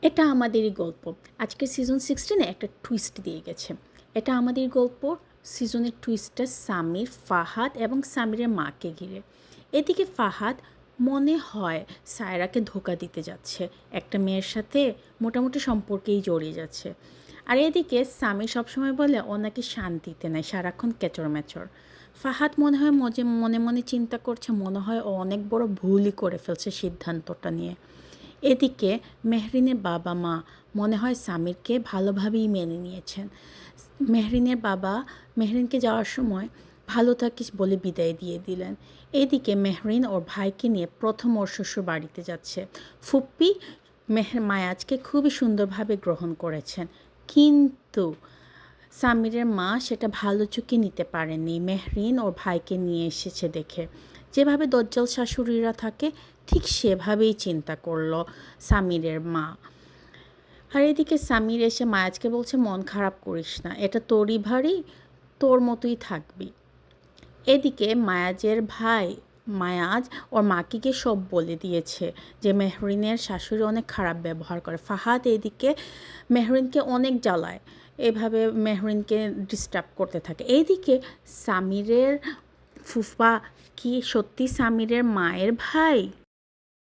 এটা আমাদেরই গল্প। আজকের সিজন 16 একটা টুইস্ট দিয়ে গেছে। এটা আমাদের গল্প। সিজনের টুইস্টটা সামির, ফাহাদ এবং সামিরের মাকে ঘিরে। এদিকে ফাহাদ মনে হয় সায়রাকে ধোঁকা দিতে যাচ্ছে, একটা মেয়ের সাথে মোটামুটি সম্পর্কেই জড়িয়ে যাচ্ছে। আর এদিকে সামির সবসময় বলে ও নাকি শান্তিতে নেয়, সারাক্ষণ কেচড়-মেচড়। ফাহাদ মনে হয় মনে মনে চিন্তা করছে, মনে হয় ও অনেক বড় ভুলই করে ফেলছে সিদ্ধান্তটা নিয়ে। এদিকে মেহরিনের বাবা মা মনে হয় সামিরকে ভালোভাবেই মেনে নিয়েছেন। মেহরিনের বাবা মেহরিনকে যাওয়ার সময় ভালো থাকিস বলে বিদায় দিয়ে দিলেন। এদিকে মেহরিন ওর ভাইকে নিয়ে প্রথম ওর শ্বশুর বাড়িতে যাচ্ছে। ফুপ্পি মায়াজকে খুবই সুন্দরভাবে গ্রহণ করেছেন, কিন্তু সামিরের মা সেটা ভালো চোখে নিতে পারেননি মেহরিন ওর ভাইকে নিয়ে এসেছে দেখে। যেভাবে দজ্জাল শাশুড়িরা থাকে ঠিক সেভাবেই চিন্তা করলো সামিরের মা। আর এদিকে সামির এসে মায়াজকে বলছে, মন খারাপ করিস না, এটা তোরই ভারী, তোর মতোই থাকবি। এদিকে মায়াজের ভাই মায়াজ ওর মাকে গিয়ে সব বলে দিয়েছে যে মেহরিনের শাশুড়ি অনেক খারাপ ব্যবহার করে। ফাহাদ এদিকে মেহরিনকে অনেক জ্বালায়, এভাবে মেহরিনকে ডিস্টার্ব করতে থাকে। এইদিকে সামিরের ফুফা কি সত্যি সামিরের মায়ের ভাই?